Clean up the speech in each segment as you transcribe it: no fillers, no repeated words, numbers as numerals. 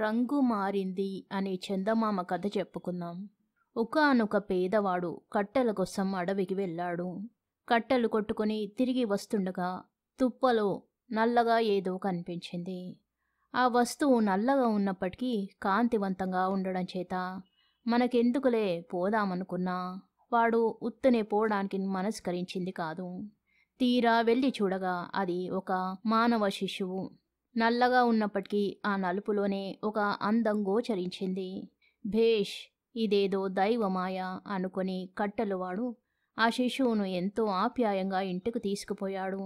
రంగు మారింది అనే చందమామ కథ చెప్పుకుందాం. ఒకానొక పేదవాడు కట్టెల కోసం అడవికి వెళ్ళాడు. కట్టెలు కొట్టుకుని తిరిగి వస్తుండగా తుప్పలో నల్లగా ఏదో కనిపించింది. ఆ వస్తువు నల్లగా ఉన్నప్పటికీ కాంతివంతంగా ఉండడం చేత మనకెందుకులే పోదామనుకున్నా వాడు ఉత్తనే పోవడానికి మనస్కరించింది కాదు. తీరా వెళ్ళి చూడగా అది ఒక మానవ శిశువు. నల్లగా ఉన్నప్పటికీ ఆ నలుపులోనే ఒక అందం గోచరించింది. భేష్, ఇదేదో దైవమాయ అనుకొని కట్టెలువాడు ఆ శిశువును ఎంతో ఆప్యాయంగా ఇంటికి తీసుకుపోయాడు.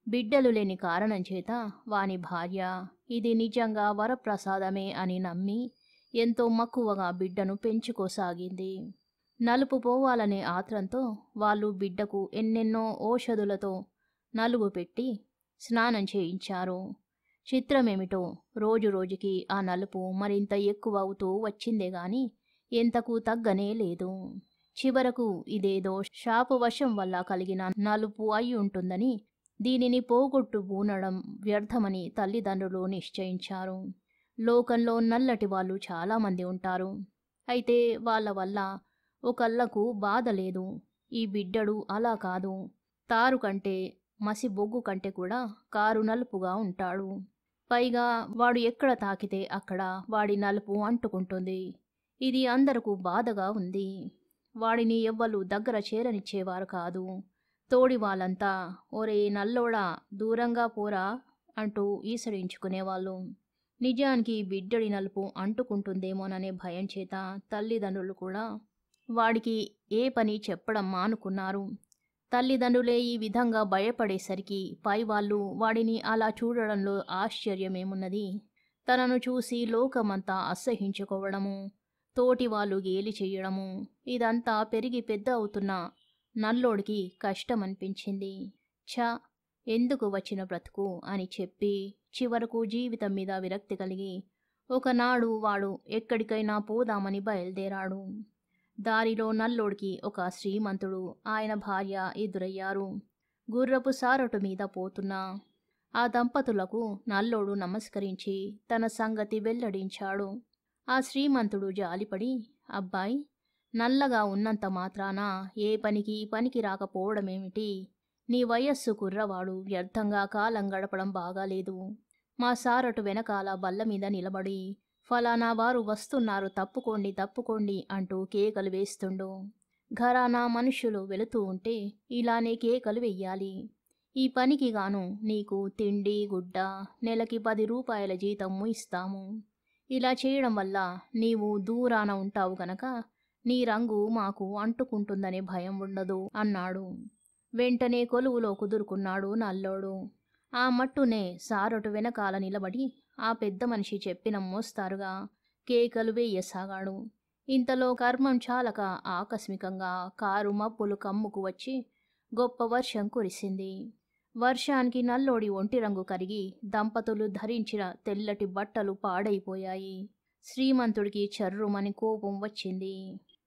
బిడ్డలు లేని కారణం చేత వాని భార్య ఇది నిజంగా వరప్రసాదమే అని నమ్మి ఎంతో మక్కువగా బిడ్డను పెంచుకోసాగింది. నలుపు పోవాలనే ఆత్రంతో వాళ్ళు బిడ్డకు ఎన్నెన్నో ఔషధులతో నలుగు పెట్టి స్నానం చేయించారు. చిత్రమేమిటో రోజురోజుకి ఆ నలుపు మరింత ఎక్కువ అవుతూ వచ్చిందే గాని ఎంతకు తగ్గనే లేదు. చివరకు ఇదేదో శాపవశం వల్ల కలిగిన నలుపు అయి ఉంటుందని, దీనిని పోగొట్టు బూనడం వ్యర్థమని తల్లిదండ్రులు నిశ్చయించారు. లోకంలో నల్లటి వాళ్ళు చాలామంది ఉంటారు. అయితే వాళ్ళ వల్ల ఒకళ్ళకు బాధ లేదు. ఈ బిడ్డడు అలా కాదు. తారు కంటే మసి బొగ్గు కంటే కూడా కారు నలుపుగా ఉంటాడు. పైగా వాడు ఎక్కడ తాకితే అక్కడ వాడి నలుపు అంటుకుంటుంది. ఇది అందరకు బాధగా ఉంది. వాడిని ఎవ్వరు దగ్గర చేరనిచ్చేవారు కాదు. తోడి వాళ్ళంతా ఒరే నల్లోడా దూరంగా పోరా అంటూ ఈసడించుకునేవాళ్ళు. నిజానికి బిడ్డడి నలుపు అంటుకుంటుందేమోననే భయం చేత తల్లిదండ్రులు కూడా వాడికి ఏ పని చెప్పడం మానుకున్నారు. తల్లిదండ్రులే ఈ విధంగా భయపడేసరికి పైవాళ్ళు వాడిని అలా చూడడంలో ఆశ్చర్యమేమున్నది. తనను చూసి లోకమంతా అసహ్యించుకోవడము, తోటి వాళ్ళు గేలి చెయ్యడము, ఇదంతా పెరిగి పెద్ద అవుతున్న నల్లోడికి కష్టమనిపించింది. ఛ, ఎందుకు వచ్చిన బ్రతుకు అని చెప్పి చివరకు జీవితం మీద విరక్తి కలిగి ఒకనాడు వాడు ఎక్కడికైనా పోదామని బయలుదేరాడు. దారిలో నల్లోడికి ఒక శ్రీమంతుడు ఆయన భార్య ఎదురయ్యారు. గుర్రపు సారటు మీద పోతున్న ఆ దంపతులకు నల్లోడు నమస్కరించి తన సంగతి వెల్లడించాడు. ఆ శ్రీమంతుడు జాలిపడి, అబ్బాయి, నల్లగా ఉన్నంత మాత్రాన ఏ పనికి రాకపోవడమేమిటి? నీ వయస్సు కుర్రవాడు వ్యర్థంగా కాలం గడపడం బాగాలేదు. మా సారటు వెనకాల బల్ల మీద నిలబడి ఫలానా వారు వస్తున్నారు, తప్పుకోండి అంటూ కేకలు వేస్తుండు. ఘరానా మనుషులు వెళుతూ ఉంటే ఇలానే కేకలు వెయ్యాలి. ఈ పనికి గాను నీకు తిండి గుడ్డ నెలకి 10 రూపాయల జీతము ఇస్తాము. ఇలా చేయడం వల్ల నీవు దూరాన ఉంటావు గనక నీ రంగు మాకు అంటుకుంటుందనే భయం ఉండదు అన్నాడు. వెంటనే కొలువులో కుదురుకున్నాడు నల్లోడు. ఆ మట్టునే సారటు వెనకాల నిలబడి ఆ పెద్ద మనిషి చెప్పిన మోస్తారుగా కేకలు వేయసాగాడు. ఇంతలో కర్మం చాలక ఆకస్మికంగా కారు మబ్బులు కమ్ముకు వచ్చి గొప్ప వర్షం కురిసింది. వర్షానికి నల్లోడి ఒంటి రంగు కరిగి దంపతులు ధరించిన తెల్లటి బట్టలు పాడైపోయాయి. శ్రీమంతుడికి చర్రుమని కోపం వచ్చింది.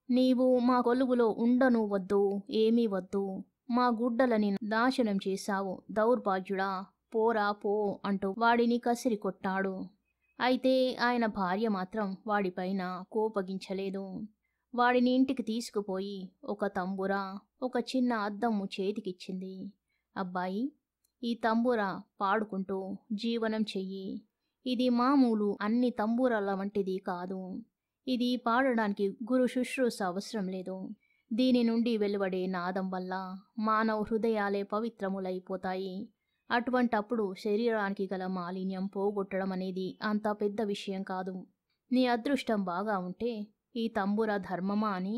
నీవు మా కొలువులో ఉండను వద్దు, ఏమీ వద్దు. మా గుడ్డలని నాశనం చేశావు, దౌర్భాగ్యుడా, పోరా పో అంటూ వాడిని కసిరి కొట్టాడు. అయితే ఆయన భార్య మాత్రం వాడిపైన కోపగించలేదు. వాడిని ఇంటికి తీసుకుపోయి ఒక తంబురా, ఒక చిన్న అద్దము చేతికిచ్చింది. అబ్బాయి, ఈ తంబురా పాడుకుంటూ జీవనం చెయ్యి. ఇది మామూలు అన్ని తంబూరాల వంటిది కాదు. ఇది పాడడానికి గురు శుశ్రూష అవసరం లేదు. దీని నుండి వెలువడే నాదం వల్ల మానవ హృదయాలే పవిత్రములైపోతాయి. అటువంటప్పుడు శరీరానికి గల మాలిన్యం పోగొట్టడం అనేది అంత పెద్ద విషయం కాదు. నీ అదృష్టం బాగా ఉంటే ఈ తంబుర ధర్మమా అని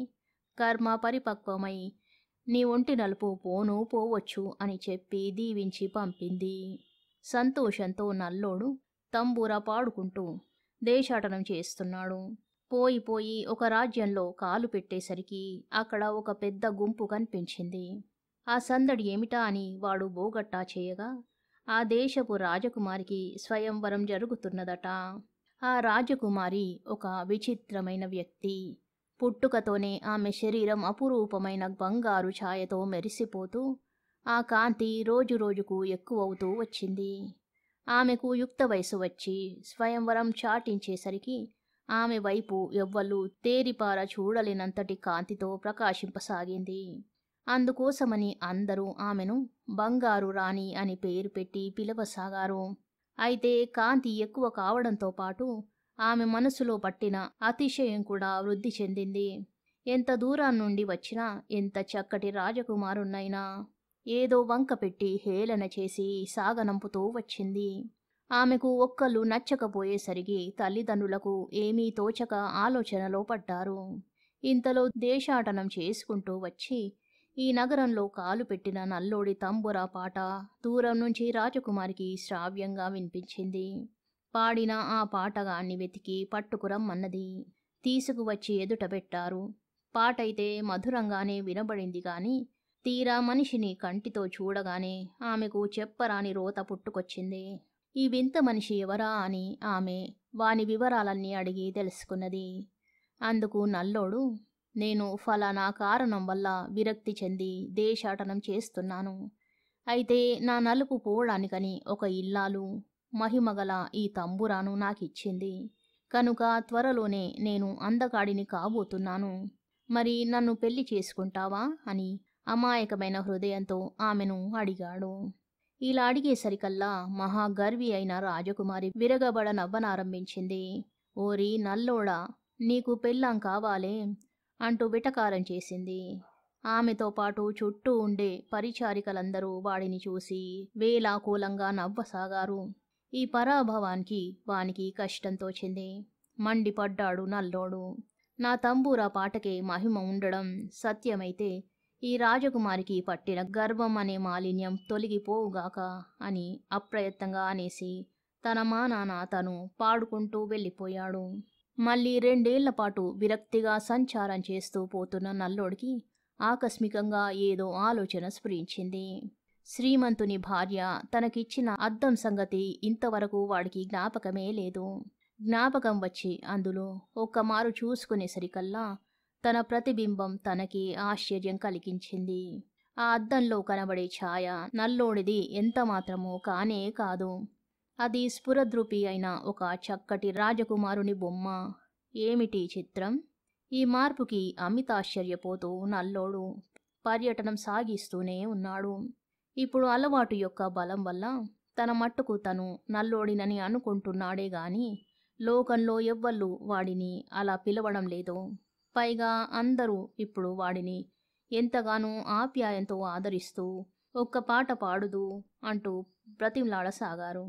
కర్మ పరిపక్వమై నీ ఒంటి నలుపు పోవచ్చు అని చెప్పి దీవించి పంపింది. సంతోషంతో నల్లోడు తంబూర పాడుకుంటూ దేశాటనం చేస్తున్నాడు. పోయి ఒక రాజ్యంలో కాలు పెట్టేసరికి అక్కడ ఒక పెద్ద గుంపు కనిపించింది. ఆ సందడి ఏమిటా అని వాడు బోగట్టా చేయగా ఆ దేశపు రాజకుమారికి స్వయంవరం జరుగుతున్నదట. ఆ రాజకుమారి ఒక విచిత్రమైన వ్యక్తి. పుట్టుకతోనే ఆమె శరీరం అపురూపమైన బంగారు ఛాయతో మెరిసిపోతూ ఆ కాంతి రోజురోజుకు ఎక్కువవుతూ వచ్చింది. ఆమెకు యుక్త వయసు వచ్చి స్వయంవరం చాటించేసరికి ఆమె వైపు ఎవ్వళ్ళు తేరిపార చూడలేనంతటి కాంతితో ప్రకాశింపసాగింది. అందుకోసమని అందరూ ఆమెను బంగారు రాణి అని పేరు పెట్టి పిలవసాగారు. అయితే కాంతి ఎక్కువ కావడంతో పాటు ఆమె మనసులో పట్టిన అతిశయం కూడా వృద్ధి చెందింది. ఎంత దూరాన్నుండి వచ్చినా, ఎంత చక్కటి రాజకుమారున్నైనా ఏదో వంక పెట్టి హేళన చేసి సాగనంపుతూ వచ్చింది. ఆమెకు ఒక్కళ్ళు నచ్చకపోయేసరికి తల్లిదండ్రులకు ఏమీ తోచక ఆలోచనలో పడ్డారు. ఇంతలో దేశాటనం చేసుకుంటూ వచ్చి ఈ నగరంలో కాలు పెట్టిన నల్లోడి తంబురా పాట దూరం నుంచి రాజకుమారికి శ్రావ్యంగా వినిపించింది. పాడిన ఆ పాటగాన్ని వెతికి పట్టుకురమ్మన్నది. తీసుకువచ్చి ఎదుట పెట్టారు. పాటైతే మధురంగానే వినబడింది గాని తీరా మనిషిని కంటితో చూడగానే ఆమెకు చెప్పరాని రోత పుట్టుకొచ్చింది. ఈ వింత మనిషి ఎవరా అని ఆమె వాని వివరాలన్నీ అడిగి తెలుసుకున్నది. అందుకు నల్లోడు, నేను ఫలానా కారణం వల్ల విరక్తి చెంది దేశాటనం చేస్తున్నాను. అయితే నా నలుపు పోవడానికని ఒక ఇల్లాలు మహిమగల ఈ తంబురాను నాకిచ్చింది. కనుక త్వరలోనే నేను అందగాడిని కాబోతున్నాను. మరి నన్ను పెళ్లి చేసుకుంటావా అని అమాయకమైన హృదయంతో ఆమెను అడిగాడు. ఇలా అడిగేసరికల్లా మహాగర్వి అయిన రాజకుమారి విరగబడ నవ్వనారంభించింది. ఓరి నల్లోడా, నీకు పెళ్ళాం కావాలే అంటూ వెటకారం చేసింది. ఆమెతో పాటు చుట్టూ ఉండే పరిచారికలందరూ వాడిని చూసి వేలాకోలంగా నవ్వసాగారు. ఈ పరాభవానికి వానికి కష్టం తోచింది. మండిపడ్డాడు నల్లోడు. నా తంబూరా పాటకే మహిమ ఉండడం సత్యమైతే ఈ రాజకుమారికి పట్టిన గర్వం అనే మాలిన్యం తొలగిపోవుగాక అని అప్రయత్నంగా అనేసి తన మానాన తను పాడుకుంటూ వెళ్ళిపోయాడు. మళ్ళీ 2 ఏళ్ల పాటు విరక్తిగా సంచారం చేస్తూ పోతున్న నల్లోడికి ఆకస్మికంగా ఏదో ఆలోచన స్ఫురించింది. శ్రీమంతుని భార్య తనకిచ్చిన అద్దం సంగతి ఇంతవరకు వాడికి జ్ఞాపకమే లేదు. జ్ఞాపకం వచ్చి అందులో ఒక్కమారు చూసుకునేసరికల్లా తన ప్రతిబింబం తనకి ఆశ్చర్యం కలిగించింది. ఆ అద్దంలో కనబడే ఛాయ నల్లోడిది ఎంతమాత్రమూ కానే కాదు. అది స్ఫురద్రూపి అయిన ఒక చక్కటి రాజకుమారుని బొమ్మ. ఏమిటి చిత్రం! ఈ మార్పుకి అమితాశ్చర్యపోతూ నల్లోడు పర్యటనం సాగిస్తూనే ఉన్నాడు. ఇప్పుడు అలవాటు యొక్క బలం వల్ల తన మట్టుకు తను నల్లోడినని అనుకుంటున్నాడే గాని లోకంలో ఎవ్వళ్ళు వాడిని అలా పిలవడం లేదు. పైగా అందరూ ఇప్పుడు వాడిని ఎంతగానో ఆప్యాయంతో ఆదరిస్తూ ఒక్క పాట పాడుదు అంటూ బ్రతిమలాడసాగారు.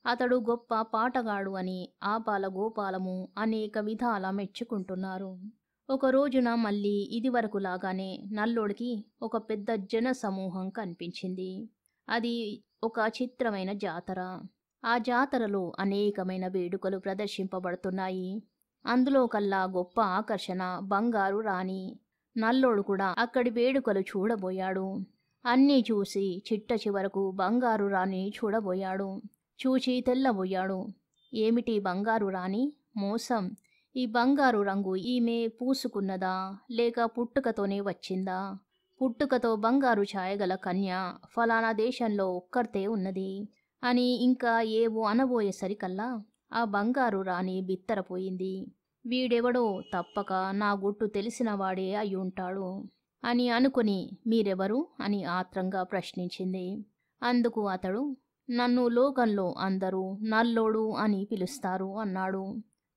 అతడు గొప్ప పాటగాడు అని ఆపాల గోపాలము అనేక విధాల మెచ్చుకుంటున్నారు. ఒక రోజున మళ్ళీ ఇదివరకులాగానే నల్లోడికి ఒక పెద్ద జన సమూహం కనిపించింది. అది ఒక చిత్రమైన జాతర. ఆ జాతరలో అనేకమైన వేడుకలు ప్రదర్శింపబడుతున్నాయి. అందులో కల్లా గొప్ప ఆకర్షణ బంగారు రాణి. నల్లోడు కూడా అక్కడి వేడుకలు చూడబోయాడు. అన్నీ చూసి చిట్ట చివరకు బంగారు రాణి చూడబోయాడు. చూచి తెల్లబోయాడు. ఏమిటి బంగారు రాణి మోసం! ఈ బంగారు రంగు ఈమె పూసుకున్నదా లేక పుట్టుకతోనే వచ్చిందా? పుట్టుకతో బంగారు ఛాయగల కన్య ఫలానా దేశంలో ఒక్కర్తే ఉన్నది అని ఇంకా ఏవో అనబోయేసరికల్లా ఆ బంగారు రాణి బిత్తరపోయింది. వీడెవడో తప్పక నా గుట్టు తెలిసినవాడే అయ్యుంటాడు అని అనుకుని మీరెవరు అని ఆత్రంగా ప్రశ్నించింది. అందుకు అతడు, నన్ను లోకంలో అందరూ నల్లోడు అని పిలుస్తారు అన్నాడు.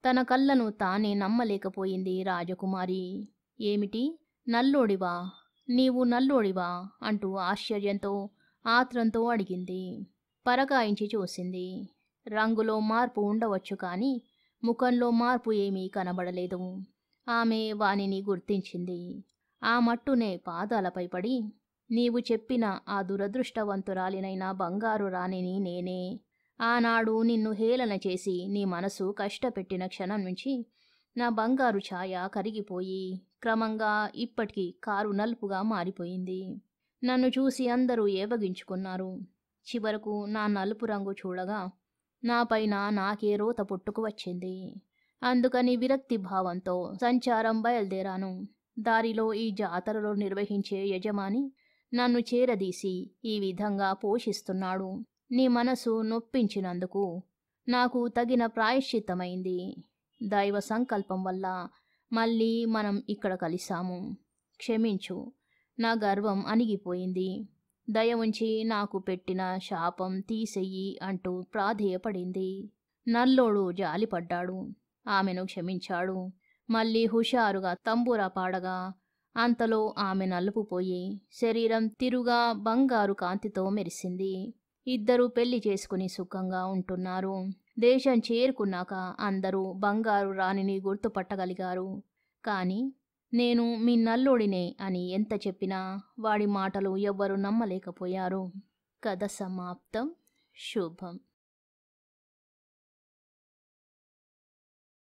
తన కళ్ళను తానే నమ్మలేకపోయింది రాజకుమారి. ఏమిటి నల్లోడివా? నీవు నల్లోడివా అంటూ ఆశ్చర్యంతో ఆత్రంతో అడిగింది. పరకాయించి చూసింది. రంగులో మార్పు ఉండవచ్చు కానీ ముఖంలో మార్పు ఏమీ కనబడలేదు. ఆమె వానిని గుర్తించింది. ఆ మట్టునే పాదాలపై పడి, నీవు చెప్పిన ఆ దురదృష్టవంతురాలినైన బంగారు రాణిని నేనే. ఆనాడు నిన్ను హేళన చేసి నీ మనసు కష్టపెట్టిన క్షణం నుంచి నా బంగారు ఛాయ కరిగిపోయి క్రమంగా ఇప్పటికి కారు నలుపుగా మారిపోయింది. నన్ను చూసి అందరూ ఏవగించుకున్నారు. చివరకు నా నలుపు రంగు చూడగా నాపైన నాకే రోత పుట్టుకు వచ్చింది. అందుకని విరక్తి భావంతో సంచారం బయలుదేరాను. దారిలో ఈ జాతరలో నిర్వహించే యజమాని నన్ను చేరదీసి ఈ విధంగా పోషిస్తున్నాడు. నీ మనసు నొప్పించినందుకు నాకు తగిన ప్రాయశ్చిత్తమైంది. దైవ సంకల్పం వల్ల మళ్ళీ మనం ఇక్కడ కలిశాము. క్షమించు, నా గర్వం అణిగిపోయింది. దయ ఉంచి నాకు పెట్టిన శాపం తీసెయ్యి అంటూ ప్రాధేయపడింది. నల్లోడు జాలిపడ్డాడు. ఆమెను క్షమించాడు. మళ్ళీ హుషారుగా తంబూరా పాడగా అంతలో ఆమె నలుపుపోయి శరీరం తిరుగా బంగారు కాంతితో మెరిసింది. ఇద్దరూ పెళ్లి చేసుకుని సుఖంగా ఉంటున్నారు. దేశం చేరుకున్నాక అందరూ బంగారు రాణిని గుర్తుపట్టగలిగారు. కానీ నేను మీ నల్లుడినే అని ఎంత చెప్పినా వాడి మాటలు ఎవ్వరూ నమ్మలేకపోయారు. కథ సమాప్తం. శుభం.